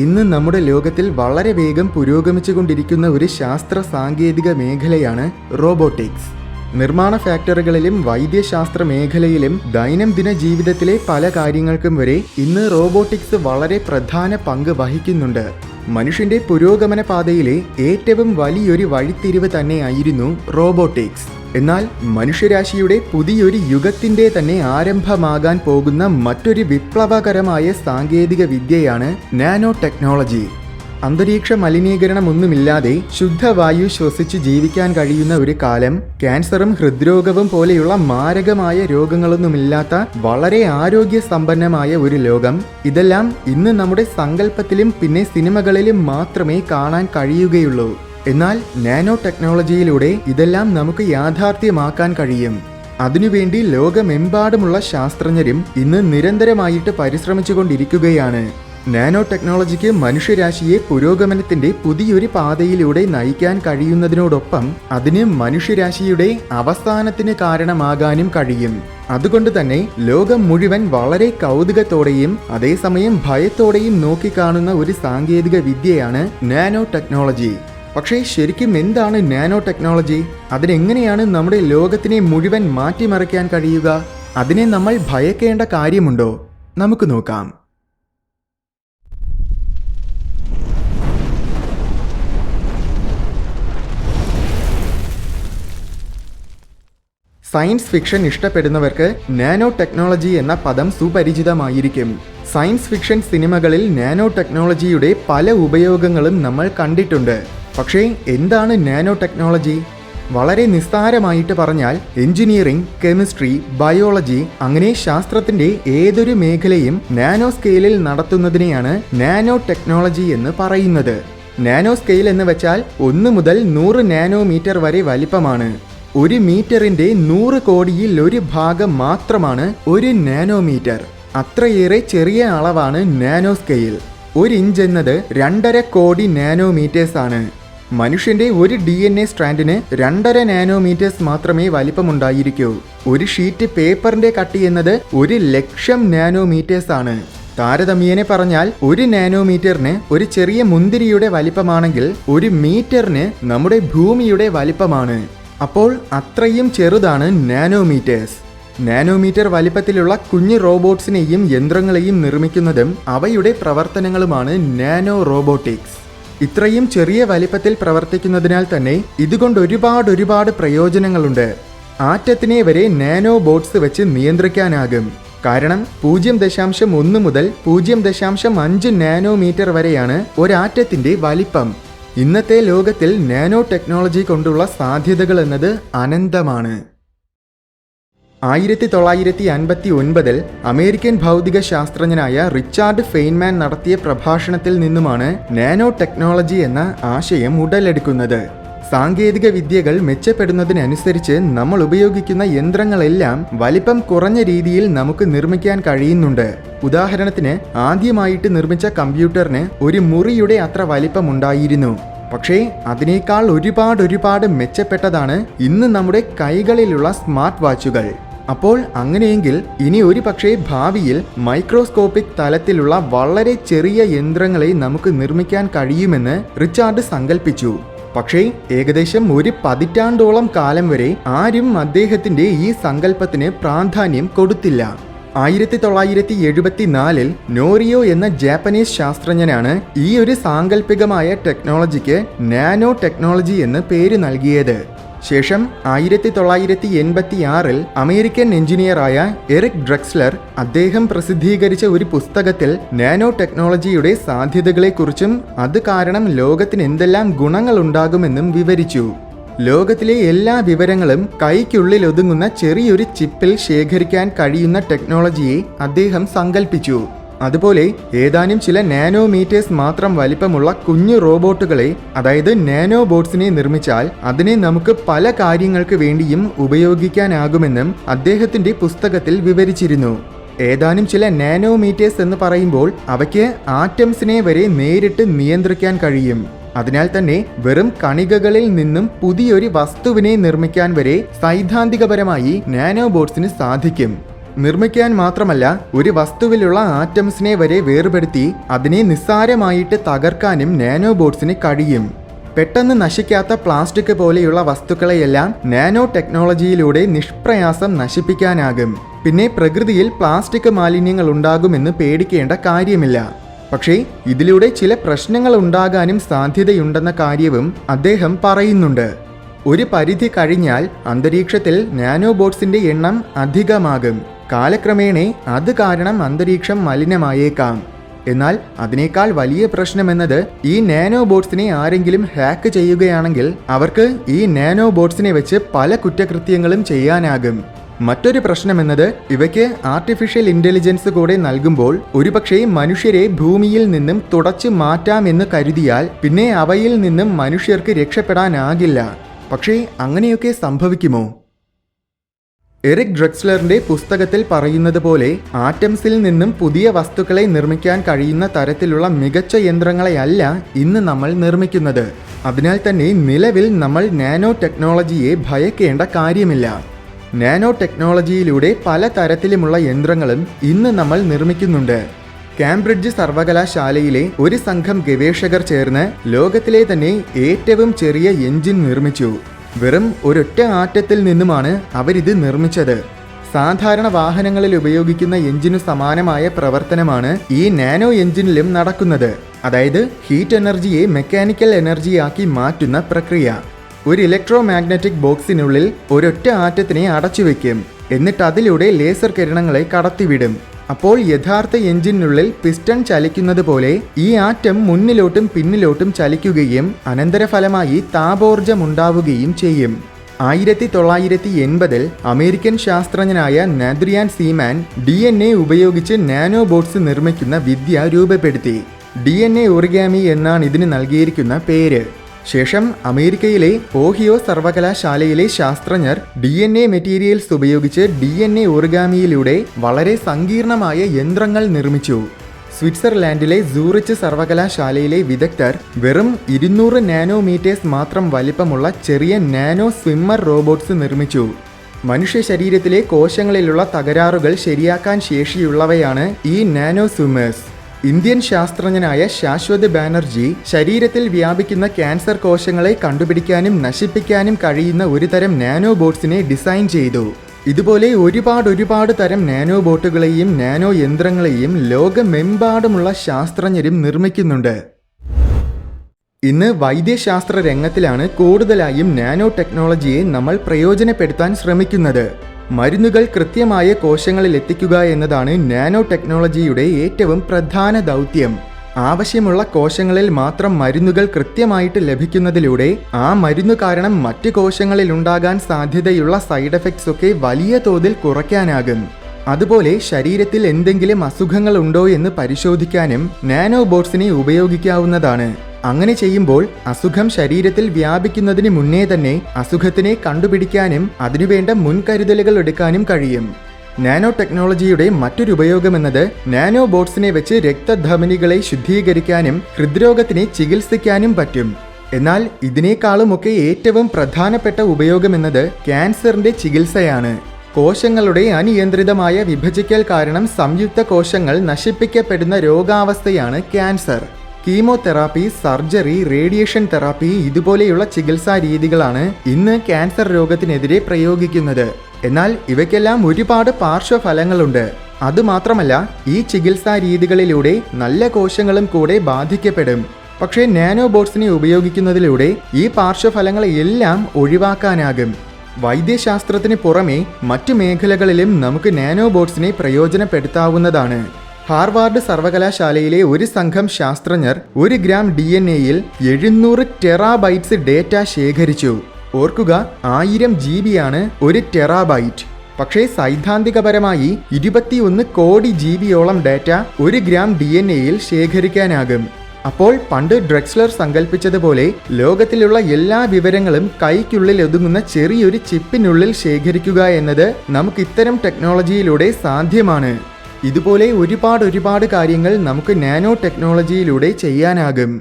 ഇന്ന് നമ്മുടെ ലോകത്തിൽ വളരെ വേഗം പുരോഗമിച്ചുകൊണ്ടിരിക്കുന്ന ഒരു ശാസ്ത്ര സാങ്കേതിക മേഖലയാണ് റോബോട്ടിക്സ്. നിർമ്മാണ ഫാക്ടറികളിലും വൈദ്യശാസ്ത്ര മേഖലയിലും ദൈനംദിന ജീവിതത്തിലെ പല കാര്യങ്ങൾക്കും വരെ ഇന്ന് റോബോട്ടിക്സ് വളരെ പ്രധാന പങ്ക് വഹിക്കുന്നുണ്ട്. മനുഷ്യന്റെ പുരോഗമന പാതയിലെ ഏറ്റവും വലിയൊരു വഴിത്തിരിവ് തന്നെയായിരുന്നു റോബോട്ടിക്സ്. എന്നാൽ മനുഷ്യരാശിയുടെ പുതിയൊരു യുഗത്തിന്റെ തന്നെ ആരംഭമാകാൻ പോകുന്ന മറ്റൊരു വിപ്ലവകരമായ സാങ്കേതിക വിദ്യയാണ് നാനോ ടെക്നോളജി. അന്തരീക്ഷ മലിനീകരണമൊന്നുമില്ലാതെ ശുദ്ധവായു ശ്വസിച്ച് ജീവിക്കാൻ കഴിയുന്ന ഒരു കാലം, ക്യാൻസറും ഹൃദ്രോഗവും പോലെയുള്ള മാരകമായ രോഗങ്ങളൊന്നുമില്ലാത്ത വളരെ ആരോഗ്യസമ്പന്നമായ ഒരു ലോകം, ഇതെല്ലാം ഇന്ന് നമ്മുടെ സങ്കല്പത്തിലും പിന്നെ സിനിമകളിലും മാത്രമേ കാണാൻ കഴിയുകയുള്ളൂ. എന്നാൽ നാനോ ടെക്നോളജിയിലൂടെ ഇതെല്ലാം നമുക്ക് യാഥാർത്ഥ്യമാക്കാൻ കഴിയും. അതിനുവേണ്ടി ലോകമെമ്പാടുമുള്ള ശാസ്ത്രജ്ഞരും ഇന്ന് നിരന്തരമായിട്ട് പരിശ്രമിച്ചുകൊണ്ടിരിക്കുകയാണ്. നാനോ ടെക്നോളജിക്ക് മനുഷ്യരാശിയെ പുരോഗമനത്തിന്റെ പുതിയൊരു പാതയിലൂടെ നയിക്കാൻ കഴിയുന്നതിനോടൊപ്പം അതിന് മനുഷ്യരാശിയുടെ അവസാനത്തിന് കാരണമാകാനും കഴിയും. അതുകൊണ്ട് തന്നെ ലോകം മുഴുവൻ വളരെ കൗതുകത്തോടെയും അതേസമയം ഭയത്തോടെയും നോക്കിക്കാണുന്ന ഒരു സാങ്കേതിക വിദ്യയാണ് നാനോ ടെക്നോളജി. പക്ഷേ ശരിക്കും എന്താണ് നാനോ ടെക്നോളജി? അതിനെങ്ങനെയാണ് നമ്മുടെ ലോകത്തിനെ മുഴുവൻ മാറ്റിമറിക്കാൻ കഴിയുക? അതിനെ നമ്മൾ ഭയക്കേണ്ട കാര്യമുണ്ടോ? നമുക്ക് നോക്കാം. സയൻസ് ഫിക്ഷൻ ഇഷ്ടപ്പെടുന്നവർക്ക് നാനോ ടെക്നോളജി എന്ന പദം സുപരിചിതമായിരിക്കും. സയൻസ് ഫിക്ഷൻ സിനിമകളിൽ നാനോ ടെക്നോളജിയുടെ പല ഉപയോഗങ്ങളും നമ്മൾ കണ്ടിട്ടുണ്ട്. പക്ഷേ എന്താണ് നാനോ ടെക്നോളജി? വളരെ നിസ്സാരമായിട്ട് പറഞ്ഞാൽ എഞ്ചിനീയറിംഗ്, കെമിസ്ട്രി, ബയോളജി അങ്ങനെ ശാസ്ത്രത്തിന്റെ ഏതൊരു മേഖലയും നാനോ സ്കെയിലിൽ നടത്തുന്നതിനെയാണ് നാനോ ടെക്നോളജി എന്ന് പറയുന്നത്. നാനോ സ്കെയിൽ എന്ന് വെച്ചാൽ 1 മുതൽ 100 നാനോമീറ്റർ വരെ വലിപ്പമാണ്. 1 മീറ്ററിന്റെ 100 കോടിയിൽ ഒരു ഭാഗം മാത്രമാണ് 1 നാനോമീറ്റർ. അത്രയേറെ ചെറിയ അളവാണ് നാനോ സ്കെയിൽ. 1 ഇഞ്ച് എന്നത് 2.5 കോടി നാനോമീറ്റേഴ്സ് ആണ്. മനുഷ്യന്റെ ഒരു DNA സ്ട്രാൻഡിന് 2.5 നാനോമീറ്റേഴ്സ് മാത്രമേ വലിപ്പമുണ്ടായിരിക്കൂ. ഒരു ഷീറ്റ് പേപ്പറിന്റെ കട്ടി എന്നത് 1,00,000 നാനോമീറ്റേഴ്സ് ആണ്. താരതമ്യേന പറഞ്ഞാൽ 1 നാനോമീറ്ററിന് ഒരു ചെറിയ മുന്തിരിയുടെ വലിപ്പമാണെങ്കിൽ 1 മീറ്ററിന് നമ്മുടെ ഭൂമിയുടെ വലിപ്പമാണ്. അപ്പോൾ അത്രയും ചെറുതാണ് നാനോമീറ്റേഴ്സ്. നാനോമീറ്റർ വലിപ്പത്തിലുള്ള കുഞ്ഞു റോബോട്ട്സിനെയും യന്ത്രങ്ങളെയും നിർമ്മിക്കുന്നതും അവയുടെ പ്രവർത്തനങ്ങളുമാണ് നാനോ റോബോട്ടിക്സ്. ഇത്രയും ചെറിയ വലിപ്പത്തിൽ പ്രവർത്തിക്കുന്നതിനാൽ തന്നെ ഇതുകൊണ്ട് ഒരുപാട് പ്രയോജനങ്ങളുണ്ട്. ആറ്റത്തിനെ വരെ നാനോബോട്ട്സ് വെച്ച് നിയന്ത്രിക്കാനാകും. കാരണം 0.1 മുതൽ 0.5 നാനോമീറ്റർ വരെയാണ് ഒരാറ്റത്തിന്റെ വലിപ്പം. ഇന്നത്തെ ലോകത്തിൽ നാനോ ടെക്നോളജി കൊണ്ടുള്ള സാധ്യതകൾ എന്നത് അനന്തമാണ്. 1959 അമേരിക്കൻ ഭൗതിക ശാസ്ത്രജ്ഞനായ റിച്ചാർഡ് ഫെയ്ൻമാൻ നടത്തിയ പ്രഭാഷണത്തിൽ നിന്നുമാണ് നാനോ ടെക്നോളജി എന്ന ആശയം ഉടലെടുക്കുന്നത്. സാങ്കേതിക വിദ്യകൾ മെച്ചപ്പെടുന്നതിനനുസരിച്ച് നമ്മൾ ഉപയോഗിക്കുന്ന യന്ത്രങ്ങളെല്ലാം വലിപ്പം കുറഞ്ഞ രീതിയിൽ നമുക്ക് നിർമ്മിക്കാൻ കഴിയുന്നുണ്ട്. ഉദാഹരണത്തിന്, ആദ്യമായിട്ട് നിർമ്മിച്ച കമ്പ്യൂട്ടറിന് ഒരു മുറിയുടെ അത്ര വലിപ്പമുണ്ടായിരുന്നു. പക്ഷേ അതിനേക്കാൾ ഒരുപാട് മെച്ചപ്പെട്ടതാണ് ഇന്ന് നമ്മുടെ കൈകളിലുള്ള സ്മാർട്ട് വാച്ചുകൾ. അപ്പോൾ അങ്ങനെയെങ്കിൽ ഇനി ഒരു പക്ഷേ ഭാവിയിൽ മൈക്രോസ്കോപ്പിക് തലത്തിലുള്ള വളരെ ചെറിയ യന്ത്രങ്ങളെ നമുക്ക് നിർമ്മിക്കാൻ കഴിയുമെന്ന് റിച്ചാർഡ് സങ്കല്പിച്ചു. പക്ഷേ ഏകദേശം 1 പതിറ്റാണ്ടോളം കാലം വരെ ആരും അദ്ദേഹത്തിന്റെ ഈ സങ്കല്പത്തിന് പ്രാധാന്യം കൊടുത്തില്ല. 1974 നോറിയോ എന്ന ജാപ്പനീസ് ശാസ്ത്രജ്ഞനാണ് ഈ ഒരു സാങ്കല്പികമായ ടെക്നോളജിക്ക് നാനോ ടെക്നോളജി എന്ന് പേര് നൽകിയത്. ശേഷം 1986 അമേരിക്കൻ എഞ്ചിനീയറായ എറിക് ഡ്രെക്സ്ലർ അദ്ദേഹം പ്രസിദ്ധീകരിച്ച ഒരു പുസ്തകത്തിൽ നാനോ ടെക്നോളജിയുടെ സാധ്യതകളെക്കുറിച്ചും അത് കാരണം ലോകത്തിന് എന്തെല്ലാം ഗുണങ്ങളുണ്ടാകുമെന്നും വിവരിച്ചു. ലോകത്തിലെ എല്ലാ വിവരങ്ങളും കൈക്കുള്ളിൽ ഒതുങ്ങുന്ന ചെറിയൊരു ചിപ്പിൽ ശേഖരിക്കാൻ കഴിയുന്ന ടെക്നോളജിയെ അദ്ദേഹം സങ്കല്പിച്ചു. അതുപോലെ ഏതാനും ചില നാനോമീറ്റേഴ്സ് മാത്രം വലിപ്പമുള്ള കുഞ്ഞു റോബോട്ടുകളെ, അതായത് നാനോബോട്ട്സിനെ നിർമ്മിച്ചാൽ അതിനെ നമുക്ക് പല കാര്യങ്ങൾക്ക് വേണ്ടിയും ഉപയോഗിക്കാനാകുമെന്നും അദ്ദേഹത്തിന്റെ പുസ്തകത്തിൽ വിവരിച്ചിരുന്നു. ഏതാനും ചില നാനോമീറ്റേഴ്സ് എന്ന് പറയുമ്പോൾ അവയ്ക്ക് ആറ്റംസിനെ വരെ നേരിട്ട് നിയന്ത്രിക്കാൻ കഴിയും. അതിനാൽ തന്നെ വെറും കണികകളിൽ നിന്നും പുതിയൊരു വസ്തുവിനെ നിർമ്മിക്കാൻ വരെ സൈദ്ധാന്തികപരമായി നാനോബോട്ട്സിന് സാധിക്കും. നിർമ്മിക്കാൻ മാത്രമല്ല ഒരു വസ്തുവിലുള്ള ആറ്റംസിനെ വരെ വേർപെടുത്തി അതിനെ നിസ്സാരമായിട്ട് തകർക്കാനും നാനോബോട്ട്സിന് കഴിയും. പെട്ടെന്ന് നശിക്കാത്ത പ്ലാസ്റ്റിക് പോലെയുള്ള വസ്തുക്കളെയെല്ലാം നാനോ ടെക്നോളജിയിലൂടെ നിഷ്പ്രയാസം നശിപ്പിക്കാനാകും. പിന്നെ പ്രകൃതിയിൽ പ്ലാസ്റ്റിക് മാലിന്യങ്ങൾ ഉണ്ടാകുമെന്ന് പേടിക്കേണ്ട കാര്യമില്ല. പക്ഷേ ഇതിലൂടെ ചില പ്രശ്നങ്ങൾ ഉണ്ടാകാനും സാധ്യതയുണ്ടെന്ന കാര്യവും അദ്ദേഹം പറയുന്നുണ്ട്. ഒരു പരിധി കഴിഞ്ഞാൽ അന്തരീക്ഷത്തിൽ നാനോബോട്ട്സിന്റെ എണ്ണം അധികമാകും. കാലക്രമേണ അത് കാരണം അന്തരീക്ഷം മലിനമായേക്കാം. എന്നാൽ അതിനേക്കാൾ വലിയ പ്രശ്നമെന്നത് ഈ നാനോബോട്ട്സിനെ ആരെങ്കിലും ഹാക്ക് ചെയ്യുകയാണെങ്കിൽ അവർക്ക് ഈ നാനോബോട്ട്സിനെ വെച്ച് പല കുറ്റകൃത്യങ്ങളും ചെയ്യാനാകും. മറ്റൊരു പ്രശ്നമെന്നത് ഇവയ്ക്ക് ആർട്ടിഫിഷ്യൽ ഇന്റലിജൻസ് കൂടെ നൽകുമ്പോൾ ഒരുപക്ഷെ മനുഷ്യരെ ഭൂമിയിൽ നിന്നും തുടച്ചു മാറ്റാമെന്ന് കരുതിയാൽ പിന്നെ അവയിൽ നിന്നും മനുഷ്യർക്ക് രക്ഷപ്പെടാനാകില്ല. പക്ഷേ അങ്ങനെയൊക്കെ സംഭവിക്കുമോ? എറിക് ഡ്രെക്സ്ലറിന്റെ പുസ്തകത്തിൽ പറയുന്നത് പോലെ ആറ്റംസിൽ നിന്നും പുതിയ വസ്തുക്കളെ നിർമ്മിക്കാൻ കഴിയുന്ന തരത്തിലുള്ള മികച്ച യന്ത്രങ്ങളെയല്ല ഇന്ന് നമ്മൾ നിർമ്മിക്കുന്നത്. അതിനാൽ തന്നെ നിലവിൽ നമ്മൾ നാനോ ടെക്നോളജിയെ ഭയക്കേണ്ട കാര്യമില്ല. നാനോ ടെക്നോളജിയിലൂടെ പല തരത്തിലുമുള്ള യന്ത്രങ്ങളും ഇന്ന് നമ്മൾ നിർമ്മിക്കുന്നുണ്ട്. കാംബ്രിഡ്ജ് സർവകലാശാലയിലെ ഒരു സംഘം ഗവേഷകർ ചേർന്ന് ലോകത്തിലെ തന്നെ ഏറ്റവും ചെറിയ എഞ്ചിൻ നിർമ്മിച്ചു. വെറും ഒരൊറ്റ ആറ്റത്തിൽ നിന്നുമാണ് അവരിത് നിർമ്മിച്ചത്. സാധാരണ വാഹനങ്ങളിൽ ഉപയോഗിക്കുന്ന എഞ്ചിനു സമാനമായ പ്രവർത്തനമാണ് ഈ നാനോ എഞ്ചിനിലും നടക്കുന്നത്. അതായത് ഹീറ്റ് എനർജിയെ മെക്കാനിക്കൽ എനർജിയാക്കി മാറ്റുന്ന പ്രക്രിയ. ഒരു ഇലക്ട്രോ മാഗ്നറ്റിക് ബോക്സിനുള്ളിൽ ഒരൊറ്റ ആറ്റത്തിനെ അടച്ചുവെക്കും. എന്നിട്ട് അതിലൂടെ ലേസർ കിരണങ്ങളെ കടത്തിവിടും. അപ്പോൾ യഥാർത്ഥ എഞ്ചിനുള്ളിൽ പിസ്റ്റൺ ചലിക്കുന്നത് പോലെ ഈ ആറ്റം മുന്നിലോട്ടും പിന്നിലോട്ടും ചലിക്കുകയും അനന്തരഫലമായി താപോർജ്ജം ഉണ്ടാവുകയും ചെയ്യും. 1980 അമേരിക്കൻ ശാസ്ത്രജ്ഞനായ നാദ്രിയാൻ സീമാൻ DNA ഉപയോഗിച്ച് നാനോബോട്ട്സ് നിർമ്മിക്കുന്ന വിദ്യ രൂപപ്പെടുത്തി. DNA ഒറിഗാമി എന്നാണ് ഇതിന് നൽകിയിരിക്കുന്ന പേര്. ശേഷം അമേരിക്കയിലെ ഓഹിയോ സർവകലാശാലയിലെ ശാസ്ത്രജ്ഞർ DNA മെറ്റീരിയൽസ് ഉപയോഗിച്ച് DNA ഒറിഗാമിയിലൂടെ വളരെ സങ്കീർണമായ യന്ത്രങ്ങൾ നിർമ്മിച്ചു. സ്വിറ്റ്സർലാൻഡിലെ സൂറിച്ച് സർവകലാശാലയിലെ വിദഗ്ധർ വെറും 200 നാനോമീറ്റേഴ്സ് മാത്രം വലിപ്പമുള്ള ചെറിയ നാനോ സ്വിമ്മർ റോബോട്ട്സ് നിർമ്മിച്ചു. മനുഷ്യ ശരീരത്തിലെ കോശങ്ങളിലുള്ള തകരാറുകൾ ശരിയാക്കാൻ ശേഷിയുള്ളവയാണ് ഈ നാനോ സ്വിമ്മേഴ്സ്. ഇന്ത്യൻ ശാസ്ത്രജ്ഞനായ ശാശ്വത് ബാനർജി ശരീരത്തിൽ വ്യാപിക്കുന്ന ക്യാൻസർ കോശങ്ങളെ കണ്ടുപിടിക്കാനും നശിപ്പിക്കാനും കഴിയുന്ന ഒരു തരം നാനോബോട്ട്സിനെ ഡിസൈൻ ചെയ്തു. ഇതുപോലെ ഒരുപാട് തരം നാനോബോട്ടുകളെയും നാനോ യന്ത്രങ്ങളെയും ലോകമെമ്പാടുമുള്ള ശാസ്ത്രജ്ഞരും നിർമ്മിക്കുന്നുണ്ട്. ഇന്ന് വൈദ്യശാസ്ത്ര രംഗത്തിലാണ് കൂടുതലായും നാനോ ടെക്നോളജിയെ നമ്മൾ പ്രയോജനപ്പെടുത്താൻ ശ്രമിക്കുന്നത്. മരുന്നുകൾ കൃത്യമായ കോശങ്ങളിൽ എത്തിക്കുക എന്നതാണ് നാനോ ടെക്നോളജിയുടെ ഏറ്റവും പ്രധാന ദൗത്യം. ആവശ്യമുള്ള കോശങ്ങളിൽ മാത്രം മരുന്നുകൾ കൃത്യമായിട്ട് ലഭിക്കുന്നതിലൂടെ ആ മരുന്ന് കാരണം മറ്റ് കോശങ്ങളിൽ ഉണ്ടാകാൻ സാധ്യതയുള്ള സൈഡ് എഫക്ട്സ് ഒക്കെ വലിയ തോതിൽ കുറയ്ക്കാനാകും. അതുപോലെ ശരീരത്തിൽ എന്തെങ്കിലും അസുഖങ്ങൾ ഉണ്ടോ എന്ന് പരിശോധിക്കാനും നാനോബോട്ട്സിനെ ഉപയോഗിക്കാവുന്നതാണ്. അങ്ങനെ ചെയ്യുമ്പോൾ അസുഖം ശരീരത്തിൽ വ്യാപിക്കുന്നതിന് മുന്നേ തന്നെ അസുഖത്തിനെ കണ്ടുപിടിക്കാനും അതിനുവേണ്ട മുൻകരുതലുകൾ എടുക്കാനും കഴിയും. നാനോ ടെക്നോളജിയുടെ മറ്റൊരു ഉപയോഗമെന്നത് നാനോബോട്ട്സിനെ വെച്ച് രക്തധമനികളെ ശുദ്ധീകരിക്കാനും ഹൃദ്രോഗത്തിനെ ചികിത്സിക്കാനും പറ്റും. എന്നാൽ ഇതിനേക്കാളുമൊക്കെ ഏറ്റവും പ്രധാനപ്പെട്ട ഉപയോഗമെന്നത് ക്യാൻസറിന്റെ ചികിത്സയാണ്. കോശങ്ങളുടെ അനിയന്ത്രിതമായ വിഭജിക്കൽ കാരണം സംയുക്ത കോശങ്ങൾ നശിപ്പിക്കപ്പെടുന്ന രോഗാവസ്ഥയാണ് cancer. Chemotherapy, surgery, radiation therapy ഇതുപോലെയുള്ള ചികിത്സാ രീതികളാണ് ഇന്ന് ക്യാൻസർ രോഗത്തിനെതിരെ പ്രയോഗിക്കുന്നത്. എന്നാൽ ഇവയ്ക്കെല്ലാം ഒരുപാട് പാർശ്വഫലങ്ങളുണ്ട്. അതുമാത്രമല്ല ഈ ചികിത്സാ രീതികളിലൂടെ നല്ല കോശങ്ങളും കൂടെ ബാധിക്കപ്പെടും. പക്ഷേ നാനോബോട്ട്സിനെ ഉപയോഗിക്കുന്നതിലൂടെ ഈ പാർശ്വഫലങ്ങളെല്ലാം ഒഴിവാക്കാനാകും. വൈദ്യശാസ്ത്രത്തിന് പുറമെ മറ്റു മേഖലകളിലും നമുക്ക് നാനോബോട്ട്സിനെ പ്രയോജനപ്പെടുത്താവുന്നതാണ്. ഹാർവാർഡ് സർവകലാശാലയിലെ ഒരു സംഘം ശാസ്ത്രജ്ഞർ 1 ഗ്രാം DNA-യിൽ 700 ടെറാബൈറ്റ്സ് ഡേറ്റ ശേഖരിച്ചു. ഓർക്കുക, 1000 GB ആണ് 1 ടെറാബൈറ്റ്. പക്ഷേ സൈദ്ധാന്തികപരമായി 21 കോടി GB-യോളം ഡേറ്റ 1 ഗ്രാം DNA-യിൽ ശേഖരിക്കാനാകും. അപ്പോൾ പണ്ട് ഡ്രെക്സ്ലർ സങ്കല്പിച്ചതുപോലെ ലോകത്തിലുള്ള എല്ലാ വിവരങ്ങളും കൈക്കുള്ളിൽ ഒതുങ്ങുന്ന ചെറിയൊരു ചിപ്പിനുള്ളിൽ ശേഖരിക്കുക എന്നത് നമുക്ക് ഇത്തരം ടെക്നോളജിയിലൂടെ സാധ്യമാണ്. ഇതുപോലെ ഒരുപാട് കാര്യങ്ങൾ നമുക്ക് നാനോ ടെക്നോളജിയിലൂടെ ചെയ്യാനാകും.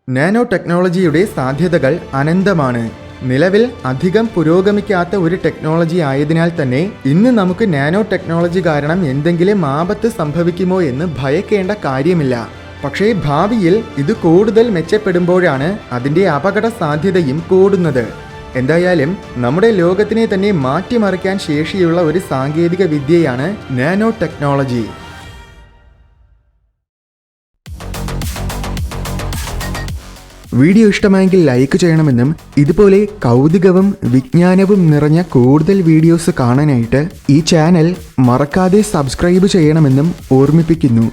നാനോ ടെക്നോളജിയുടെ സാധ്യതകൾ അനന്തമാണ്. നിലവിൽ അധികം പുരോഗമിക്കാത്ത ഒരു ടെക്നോളജി ആയതിനാൽ തന്നെ ഇന്ന് നമുക്ക് നാനോ ടെക്നോളജി കാരണം എന്തെങ്കിലും ആപത്ത് സംഭവിക്കുമോ എന്ന് ഭയക്കേണ്ട കാര്യമില്ല. പക്ഷേ ഭാവിയിൽ ഇത് കൂടുതൽ മെച്ചപ്പെടുമ്പോഴാണ് അതിൻ്റെ അപകട സാധ്യതയും കൂടുന്നത്. എന്തായാലും നമ്മുടെ ലോകത്തിനെ തന്നെ മാറ്റിമറിക്കാൻ ശേഷിയുള്ള ഒരു സാങ്കേതിക വിദ്യയാണ് നാനോ ടെക്നോളജി. വീഡിയോ ഇഷ്ടമായെങ്കിൽ ലൈക്ക് ചെയ്യണമെന്നും ഇതുപോലെ കൗതുകവും വിജ്ഞാനവും നിറഞ്ഞ കൂടുതൽ വീഡിയോസ് കാണാനായിട്ട് ഈ ചാനൽ മറക്കാതെ സബ്സ്ക്രൈബ് ചെയ്യണമെന്നും ഓർമ്മിപ്പിക്കുന്നു.